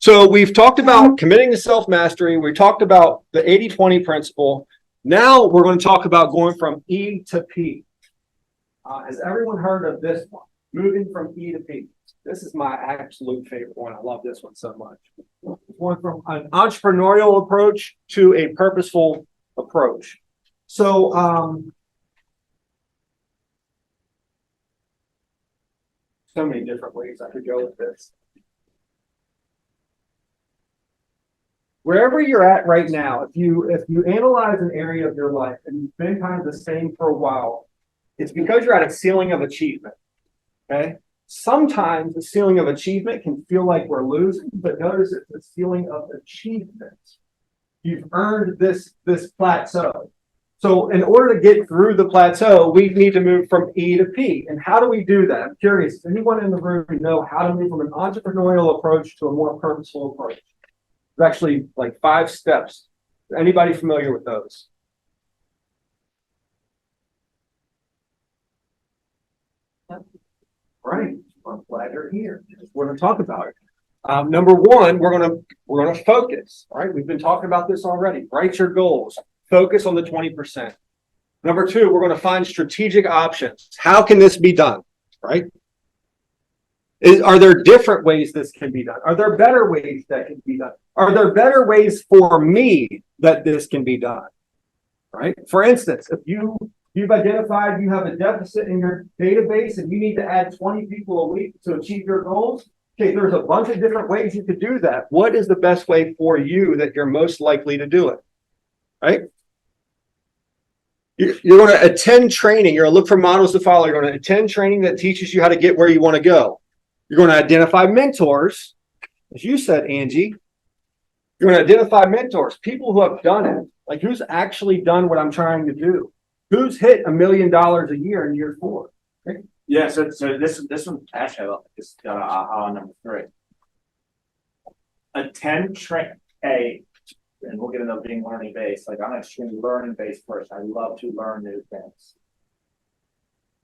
So we've talked about committing to self-mastery. We talked about the 80-20 principle. Now we're going to talk about going from E to P. Has everyone heard of this one? Moving from E to P. This is my absolute favorite one. I love this one so much. Going from an entrepreneurial approach to a purposeful approach. So, so many different ways I could go with this. Wherever you're at right now, if you analyze an area of your life and you've been kind of the same for a while, it's because you're at a ceiling of achievement. Okay. Sometimes the ceiling of achievement can feel like we're losing, but notice it's the ceiling of achievement. You've earned this plateau. So in order to get through the plateau, we need to move from E to P. And how do we do that? I'm curious, does anyone in the room know how to move from an entrepreneurial approach to a more purposeful approach? There's actually like 5 steps. Anybody familiar with those? Right. I'm glad you're here. We're going to talk about it. Number one, we're going to focus. All right. We've been talking about this already. Write your goals. Focus on the 20%. Number 2, we're going to find strategic options. How can this be done? Right. Are there different ways this can be done? Are there better ways that can be done? Are there better ways for me that this can be done? Right. For instance, if you've identified you have a deficit in your database and you need to add 20 people a week to achieve your goals. Okay, there's a bunch of different ways you could do that. What is the best way for you that you're most likely to do it? Right? You're going to attend training. You're going to look for models to follow. You're going to attend training that teaches you how to get where you want to go. You're going to identify mentors. As you said, Angie, you're going to identify mentors, people who have done it. Like who's actually done what I'm trying to do? Who's hit $1 million a year in year 4? Right? Yeah, so this one actually is on number 3. Attend and we'll get into being learning based. Like I'm extremely learning based person. I love to learn new things.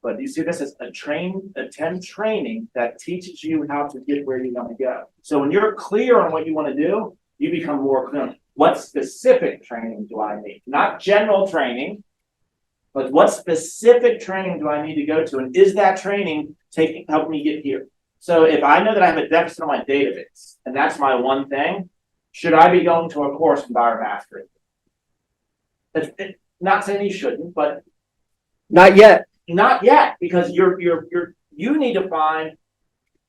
But you see, this is attend training that teaches you how to get where you want to go. So when you're clear on what you want to do, you become more clear. What specific training do I need? Not general training. But what specific training do I need to go to? And is that training help me get here? So if I know that I have a deficit on my database, and that's my one thing, should I be going to a course in buyer mastery? Not saying you shouldn't, but not yet. Not yet, because you need to find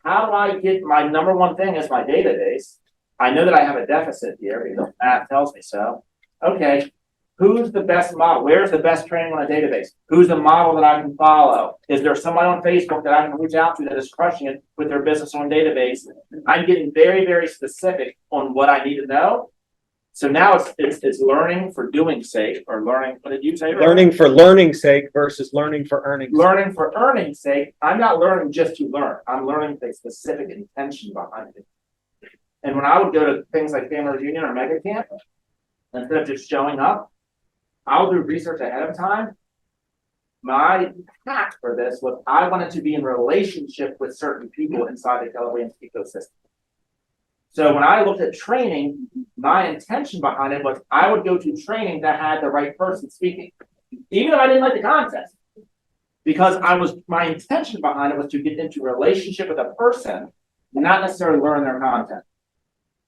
how do I get my number one thing is my database. I know that I have a deficit here because math tells me so. Okay. Who's the best model? Where's the best training on a database? Who's the model that I can follow? Is there someone on Facebook that I can reach out to that is crushing it with their business on database? I'm getting very, very specific on what I need to know. So now it's learning for doing sake, or learning. What did you say? Learning for learning's sake versus learning for earning's sake. Learning for earning's sake. I'm not learning just to learn. I'm learning with a specific intention behind it. And when I would go to things like family reunion or mega camp, instead of just showing up, I'll do research ahead of time. My hack for this was I wanted to be in relationship with certain people inside the Keller Williams ecosystem. So when I looked at training, my intention behind it was I would go to training that had the right person speaking, even if I didn't like the content, because my intention behind it was to get into a relationship with a person, not necessarily learn their content.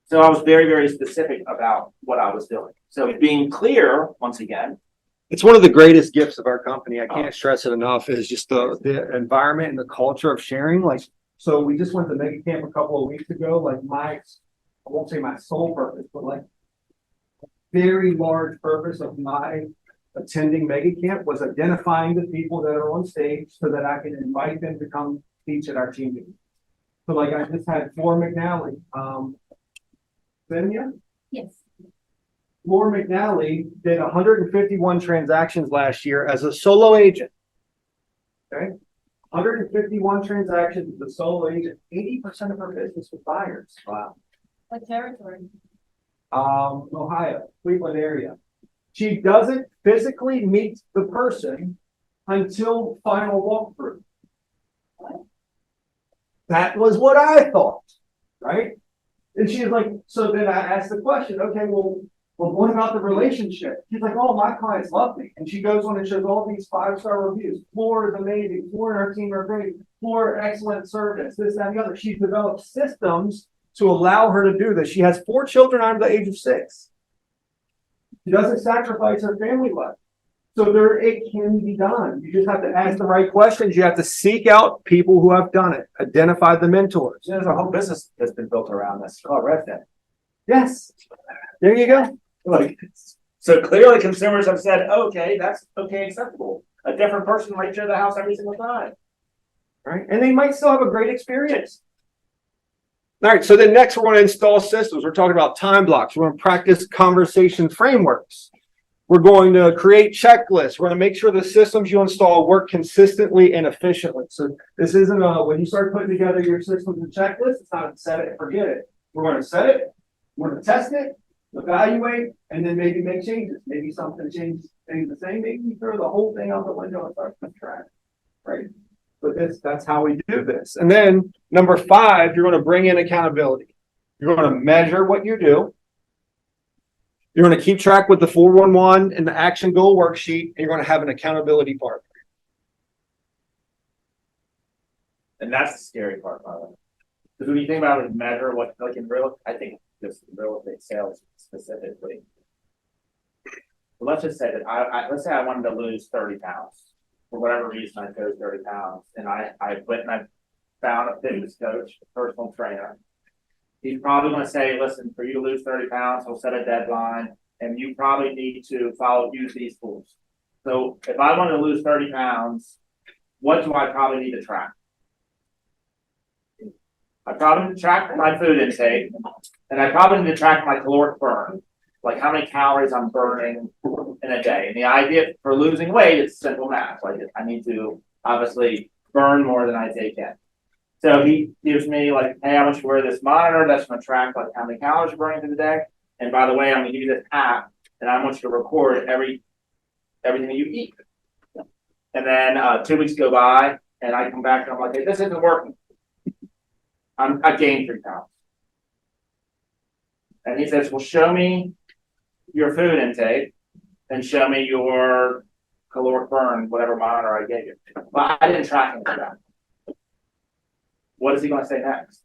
So I was very, very specific about what I was doing. So being clear, once again. It's one of the greatest gifts of our company. I can't stress it enough, is just the environment and the culture of sharing. Like, so we just went to Mega Camp a couple of weeks ago. Like I won't say my sole purpose, but like a very large purpose of my attending Mega Camp was identifying the people that are on stage so that I can invite them to come teach at our team meeting. So like I just had Floor McNally. Yes. Floor McNally did 151 transactions last year as a solo agent. Okay. 151 transactions as a solo agent. 80% of her business was buyers. Wow. What territory? Ohio, Cleveland area. She doesn't physically meet the person until final walkthrough. That was what I thought, right? And she's like, so then I asked the question, okay, well, what about the relationship? She's like, oh, my clients love me. And she goes on and shows all these 5-star reviews. Floor is amazing. Floor and her team are great. Floor, excellent service. This, that, and the other. She's developed systems to allow her to do this. She has 4 children under the age of 6. She doesn't sacrifice her family life. So it can be done. You just have to ask the right questions. You have to seek out people who have done it. Identify the mentors. There's a whole business that's been built around this called Redfin. Yes. There you go. Like, so clearly consumers have said, okay, that's okay, acceptable. A different person might share the house every single time. Right. And they might still have a great experience. All right. So then next we're going to install systems. We're talking about time blocks. We're going to practice conversation frameworks. We're going to create checklists. We're going to make sure the systems you install work consistently and efficiently. So this isn't when you start putting together your systems and checklists, it's not set it and forget it. We're going to set it, we're going to test it, evaluate, and then maybe make changes. Maybe something changes, stays the same. Maybe you throw the whole thing out the window and start from track. Right? But that's how we do this. And then number 5, you're going to bring in accountability. You're going to measure what you do. You're going to keep track with the 411 and the action goal worksheet, and you're going to have an accountability partner. And that's the scary part about it. Because when you think about it, measure what, like in I think just real estate sales specifically. But let's just say that let's say I wanted to lose 30 pounds. For whatever reason, I chose 30 pounds. And I went and I found a fitness coach, a personal trainer. He's probably going to say, listen, for you to lose 30 pounds, he'll set a deadline, and you probably need to use these tools. So if I want to lose 30 pounds, what do I probably need to track? I probably need to track my food intake, and I probably need to track my caloric burn, like how many calories I'm burning in a day. And the idea for losing weight is simple math. Like I need to obviously burn more than I take in. So he gives me like, hey, I want you to wear this monitor that's going to track like how many calories you're burning through the day. And by the way, I'm going to give you this app, and I want you to record everything that you eat. And then 2 weeks go by, and I come back and I'm like, hey, this isn't working. I gained 3 pounds. And he says, well, show me your food intake and show me your caloric burn, whatever monitor I gave you. But I didn't track any of that. What is he going to say next?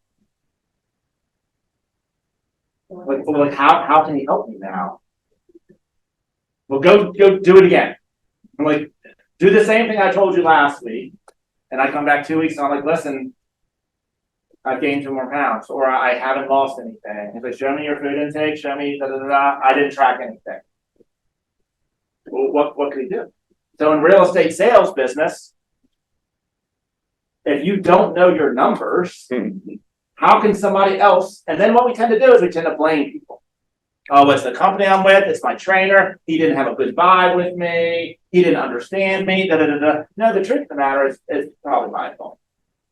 Like how can he help me now? Well, go do it again. I'm like, do the same thing I told you last week. And I come back 2 weeks and I'm like, listen, I've gained 2 more pounds, or I haven't lost anything. He's like, show me your food intake, show me I didn't track anything. Well, what can he do? So in real estate sales business, if you don't know your numbers, how can somebody else? And then what we tend to do is we tend to blame people. Oh, it's the company I'm with. It's my trainer. He didn't have a good vibe with me. He didn't understand me. No, the truth of the matter is probably my fault.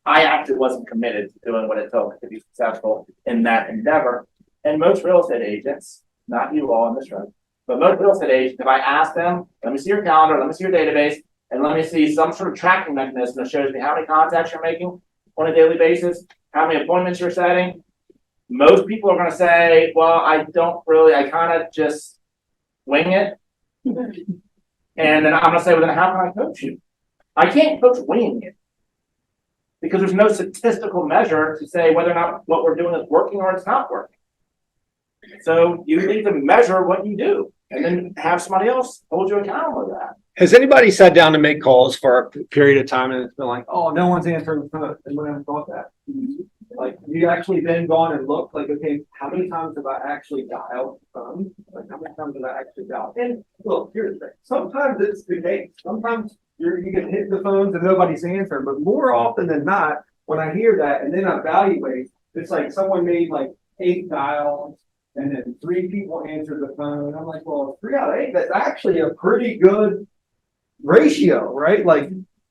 I actually wasn't committed to doing what it took to be successful in that endeavor. And most real estate agents, not you all in this room, but most real estate agents, if I ask them, let me see your calendar, let me see your database, and let me see some sort of tracking mechanism that shows me how many contacts you're making on a daily basis, how many appointments you're setting, most people are going to say, well, I kind of just wing it. And then I'm going to say, well, then how can I coach you? I can't coach winging it because there's no statistical measure to say whether or not what we're doing is working or it's not working. So you need to measure what you do and then have somebody else hold you accountable to that. Has anybody sat down to make calls for a period of time and it's been like, oh, no one's answering the phone? Anyone ever thought that? Like, you actually then gone and looked like, okay, how many times have I actually dialed the phone? Like, how many times have I actually dialed? And look, here's the thing. Sometimes it's the case. Sometimes you get hit the phones and nobody's answering. But more often than not, when I hear that and then I evaluate, it's like someone made like 8 dials and then 3 people answered the phone. And I'm like, well, 3 out of 8, that's actually a pretty good ratio, right? Like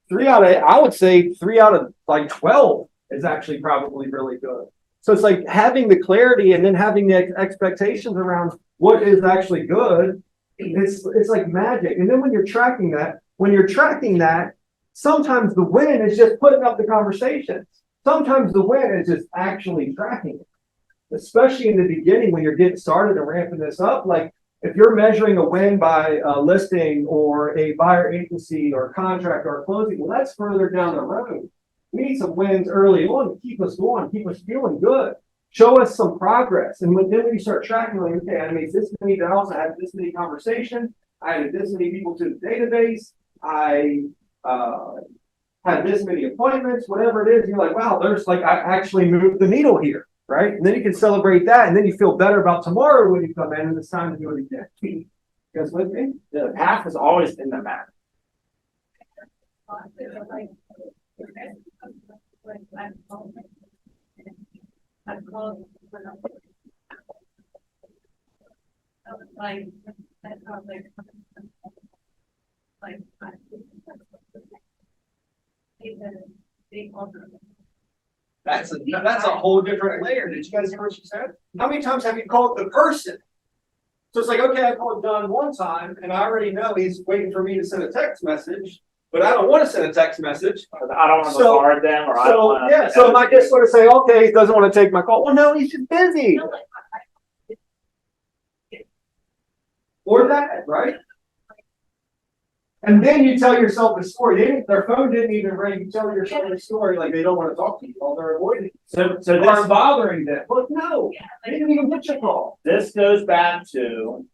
3 out of 8, I would say 3 out of like 12 is actually probably really good. So it's like having the clarity and then having the expectations around what is actually good. It's like magic. And then when you're tracking that, sometimes the win is just putting up the conversations. Sometimes the win is just actually tracking it. especially in the beginning when you're getting started and ramping this up. Like if you're measuring a win by a listing or a buyer agency or contract or closing, well, that's further down the road. We need some wins early on to keep us going, keep us feeling good. Show us some progress. And then when you start tracking, like, okay, I made this many dials, I had this many conversations, I added this many people to the database, I had this many appointments, whatever it is, you're like, wow, there's like, I actually moved the needle here, right? And then you can celebrate that, and then you feel better about tomorrow when you come in and it's time to do it again. You guys with me? The path is always in the map. That's a whole different layer. Did you guys hear what she said? How many times have you called the person? So it's like, okay, I called John one time and I already know he's waiting for me to send a text message, but I don't want to send a text message. I don't want to bombard them, or I don't want to. So am I just sort of say, okay, he doesn't want to take my call? Well, no, he's just busy. Or that, right? And then you tell yourself a story. Their phone didn't even ring. You tell yourself a story like they don't want to talk to you while they're avoiding. So They're bothering them. But no, they didn't even get your call. this goes back to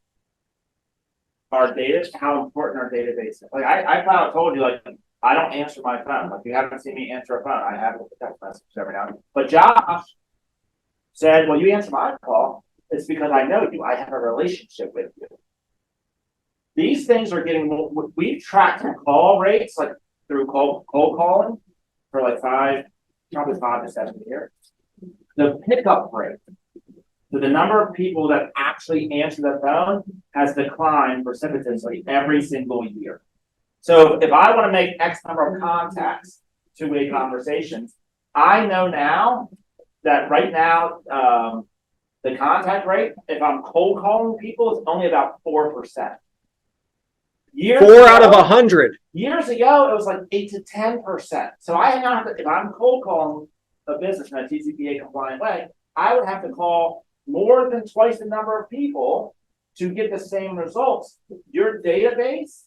our data, how important our database is. Like I kind of told you, like I don't answer my phone. Like you haven't seen me answer a phone. I have a text message every now and then. But Josh said, "Well, you answer my call. It's because I know you. I have a relationship with you." These things are getting. We've tracked call rates like through cold calling for like probably 5 to 7 years. The pickup rate. So the number of people that actually answer the phone has declined precipitously every single year. So if I want to make X number of contacts, two-way conversations, I know now that right now the contact rate, if I'm cold calling people, is only about 4%. 4 out of 100. Years ago, it was like 8 to 10%. So I now have to, if I'm cold calling a business in a TCPA compliant way, I would have to call more than twice the number of people to get the same results. Your database,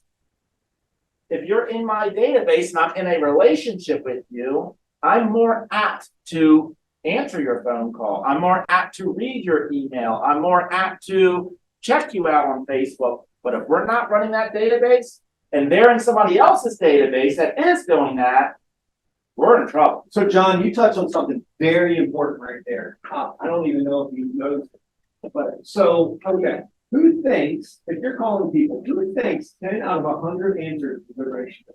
if you're in my database and I'm in a relationship with you, I'm more apt to answer your phone call. I'm more apt to read your email. I'm more apt to check you out on Facebook. But if we're not running that database and they're in somebody else's database that is doing that, we're in trouble. So, John, you touched on something very important right there. I don't even know if you know this, but so, okay. Who thinks, if you're calling people, who thinks 10 out of 100 answers is a good ratio?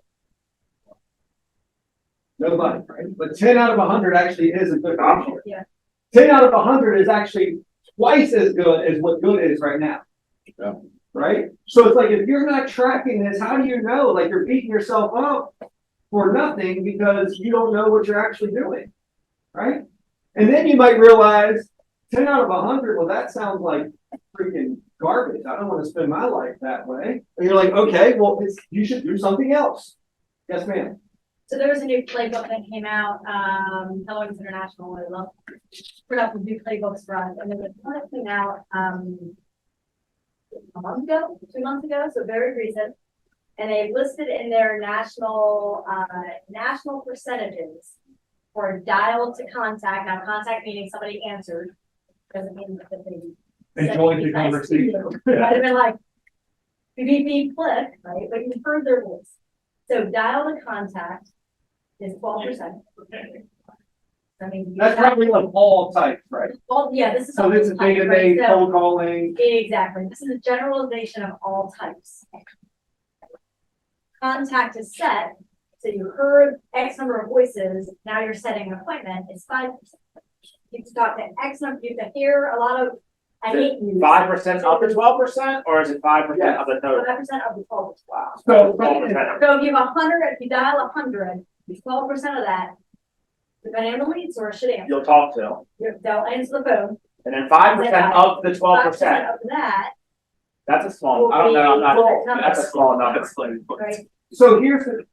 Nobody, right? But 10 out of 100 actually is a good ratio. Yeah. 10 out of 100 is actually twice as good as what good is right now. Yeah. Right? So it's like, if you're not tracking this, how do you know? Like you're beating yourself up for nothing because you don't know what you're actually doing. Right? And then you might realize 10 out of 100, well, that sounds like freaking garbage. I don't want to spend my life that way. And you're like, okay, well, you should do something else. Yes, ma'am. So there was a new playbook that came out, Kellogg's International, I love, put up with new playbooks for us, and there was one that came out, a month ago, 2 months ago, so very recent. And they listed in their national percentages for dial to contact. Now, contact meaning somebody answered, doesn't mean that they Joined the conversation. Might have been like, beep, beep, click, right? But you heard their voice. So dial to contact is 12%. I mean, That's probably of all types, right? Well, yeah, this is. So this is all types, right? database, So- cold calling. Exactly. This is a generalization of all types. Contact is set. So you heard X number of voices. Now you're setting an appointment. It's 5%. You have to talk to X number. You have to hear a lot of. I hate you. 5% of the 12%, or is it 5% of the total? 5% of the total. Wow. So- 12%. So if you have 100, if you dial 100, 12% of that, depending on the lead source, should answer. You'll talk to, They'll answer the phone. and then 5% of the 12%. 5% of that, That's a small. I don't know. I'm not. That's a small number. right? So here's the,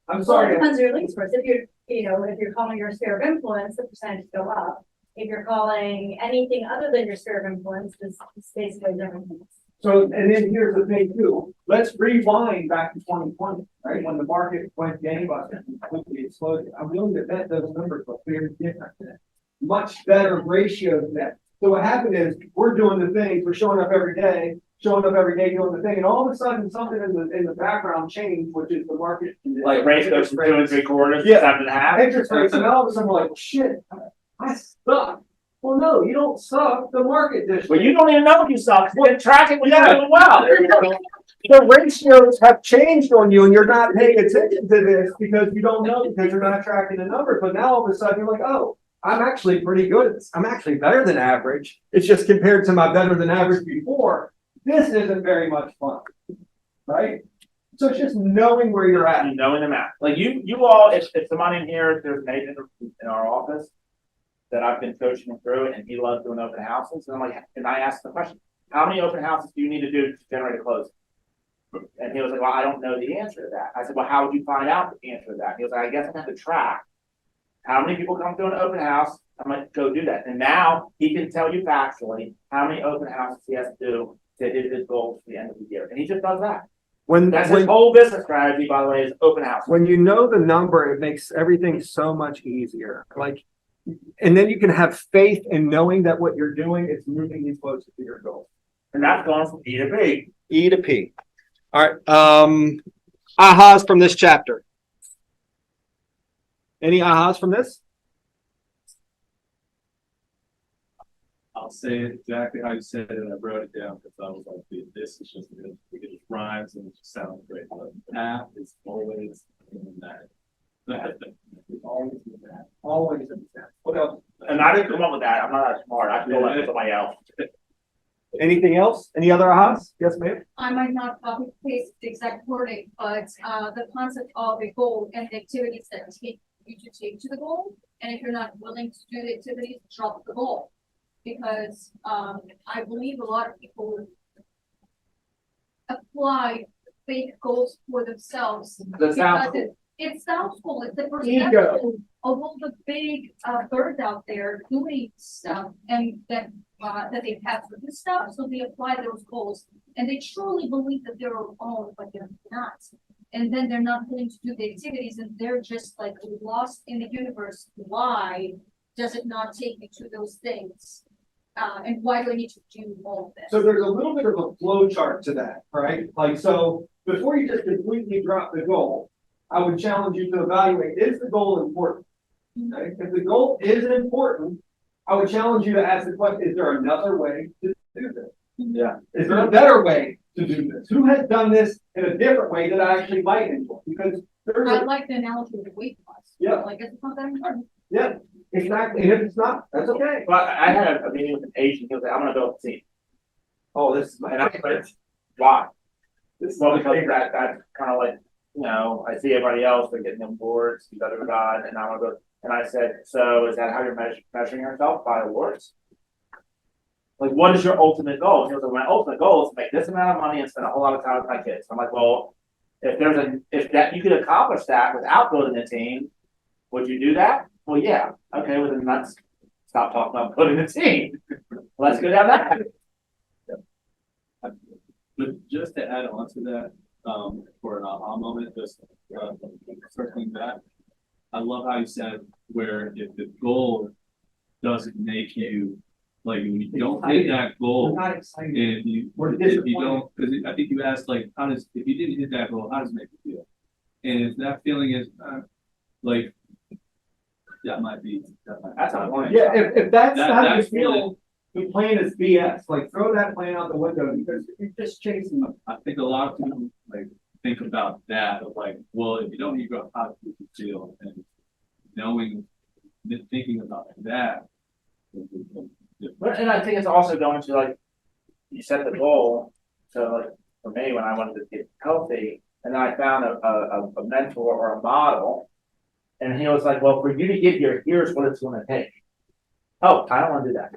I'm So it sorry. depends on your lead source. If you're, if you're calling your sphere of influence, the percentages go up. if you're calling anything other than your sphere of influence, this basically everything. So, and then here's the thing too, let's rewind back to 2020, right? When the market went gangbusters and quickly exploded. I'm willing to bet those numbers were very different then. Much better ratios then. So what happened is, we're doing the things, we're showing up every day, doing the thing, and all of a sudden, something in the background changed, which is the market. Like rates goes from 2 3/4 to Yeah. 7.5. Interest rates, and all of a sudden, we're like, well, shit, I suck. Well, no, you don't suck, the market did. Well, you don't even know if you suck. You've been tracking when you're doing well. The ratios have changed on you and you're not paying attention to this because you don't know, because you're not tracking the numbers. But now all of a sudden you're like, oh, I'm actually pretty good at this. I'm actually better than average. It's just compared to my better than average before. This isn't very much fun, right? So it's just knowing where you're at. You knowing the math. Like you all, if somebody in here, if there's an agent in our office that I've been coaching him through it and he loves doing open houses. And I'm like, and I asked the question, how many open houses do you need to do to generate a close? And he was like, well, I don't know the answer to that. I said, well, how would you find out the answer to that? He was like, I guess I have to track how many people come through an open house. I'm like, go do that. And now he can tell you factually how many open houses he has to do to hit his goals for the end of the year. And he just does that. That's his whole business strategy, by the way, is open house. When you know the number, it makes everything so much easier. Like, and then you can have faith in knowing that what you're doing is moving you closer to your goal. And that's going from E to P. E to P. All right. Ahas from this chapter. Any ahas from this? I'll say it exactly how you said it. I wrote it down because I was like, this is just good. It just rhymes and it just sounds great. But path is always in that. Always in that. Always in that. What else? And I didn't come up with that. I'm not that smart. I feel like somebody else. Anything else? Any other ahas? Yes, ma'am. I might not copy paste the exact wording, but the concept of a goal and the activities that take you to take to the goal. And if you're not willing to do the activities, drop the goal. Because I believe a lot of people apply fake goals for themselves. That sounds Because it sounds cool. It's the Ego. perception of all the big birds out there doing stuff and that they have for this stuff. So they apply those goals and they truly believe that they're alone, but they're not. And then they're not willing to do the activities and they're just like lost in the universe. Why does it not take me to those things? And why do I need to do all of this? So there's a little bit of a flow chart to that, right? Like, so before you just completely drop the goal, I would challenge you to evaluate, is the goal important? Okay? If the goal is important, I would challenge you to ask the question, is there another way to do this? Yeah. Is there a better way to do this? Who has done this in a different way that I actually might enjoy? Because there's I like the analogy of the weight loss. Yeah. Like it's not that important. yeah, exactly. And if it's not, that's okay. But I had a meeting with an agent. He was like, I'm going to build a team. Oh, this is my And I favorite. said, why? This is Well, my because favorite. that's kind of like, you know, I see everybody else, they're getting them awards, and I want to go. And I said, so is that how you're measuring yourself, by awards? Like, what is your ultimate goal? He was like, my ultimate goal is to make this amount of money and spend a whole lot of time with my kids. I'm like, well, if that you could accomplish that without building a team, would you do that? Well, yeah. Okay, well then let's stop talking about building a team. Let's go down that. But just to add on to that, for an aha moment, just circling back, I love how you said where if the goal doesn't make you, like when you don't hit that goal, We're not excited. if you don't, because I think you asked like, if you didn't hit that goal, how does it make you feel? And if that feeling is like, that might be. That's not one. Yeah, if that's how you that's feel, the plan is BS. Like, throw that plan out the window because you're just chasing them. I think a lot of people like think about that of like, well, if you don't need to go, how do you feel? And knowing, thinking about that. But, and I think it's also going to like, you set the goal. So like for me, when I wanted to get healthy, and then I found a mentor or a model, and he was like, well, for you to get here, here's what it's going to take. Oh, I don't want to do that.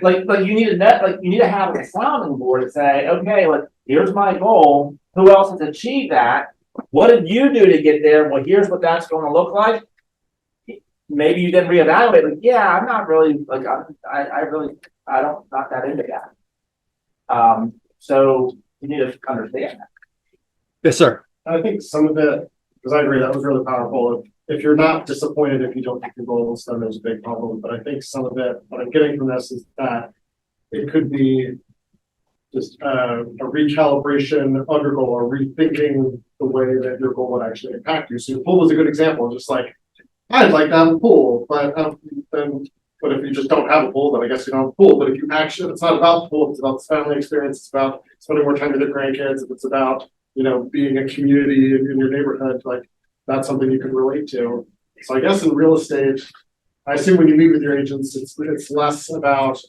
like you need you need to have a sounding board to say, okay, like here's my goal. Who else has achieved that? What did you do to get there? Well, here's what that's going to look like. maybe you then reevaluate, like, yeah, I'm not really, like, I don't, not that into that. So you need to understand that. Yes, sir. I think some of it, because I agree, that was really powerful. If you're not disappointed if you don't hit your goals, then there's a big problem. But I think some of it, what I'm getting from this is that it could be just a recalibration of your goal or rethinking the way that your goal would actually impact you. So your pool is a good example, just like, I'd like to have a pool, but but if you just don't have a pool, then I guess you don't have a pool. But if you actually, it's not about the pool, it's about the family experience, it's about spending more time with your grandkids, if it's about, being a community in your neighborhood, like that's something you can relate to. So I guess in real estate, I assume when you meet with your agents, it's less about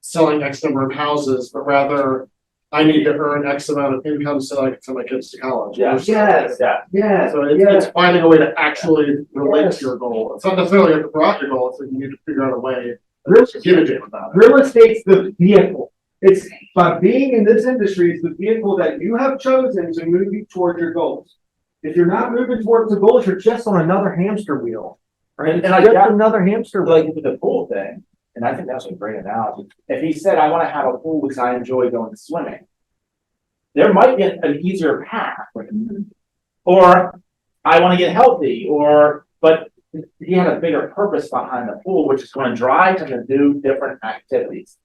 selling X number of houses, but rather I need to earn X amount of income so I can send my kids to college. Yeah. Yeah. So it's finding a way to actually relate to your goal. It's not necessarily you have to rock your goal, it's like you need to figure out a way to give a damn about it. Real estate's the vehicle. It's by being in this industry, it's the vehicle that you have chosen to move you towards your goals. If you're not moving towards the goals, you're just on another hamster wheel. Right? And I Just got- another hamster wheel. Like with the pool thing, and I think that's a great analogy. If he said, I want to have a pool because I enjoy going swimming, there might be an easier path for him. Or I want to get healthy, but he had a bigger purpose behind the pool, which is going to drive him to do different activities.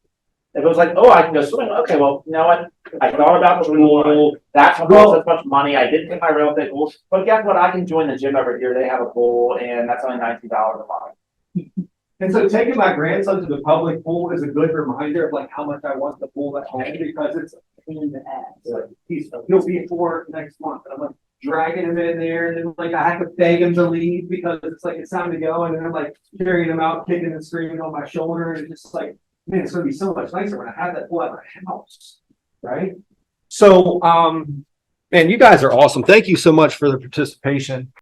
If it was like, oh, I can go swimming, okay, well, you know what? I thought about the pool, that's what costs as much money, I didn't take my real estate pool, but guess what? I can join the gym over here, they have a pool, and that's only $19 a month. And so taking my grandson to the public pool is a good reminder of like how much I want the pool at home because it's a pain in the ass. Like he'll be 4 next month. And I'm like dragging him in there and then like I have to beg him to leave because it's like it's time to go. And then I'm like carrying him out, kicking and screaming on my shoulder. And it's just like, man, it's gonna be so much nicer when I have that pool at my house. Right? So man, you guys are awesome. Thank you so much for the participation.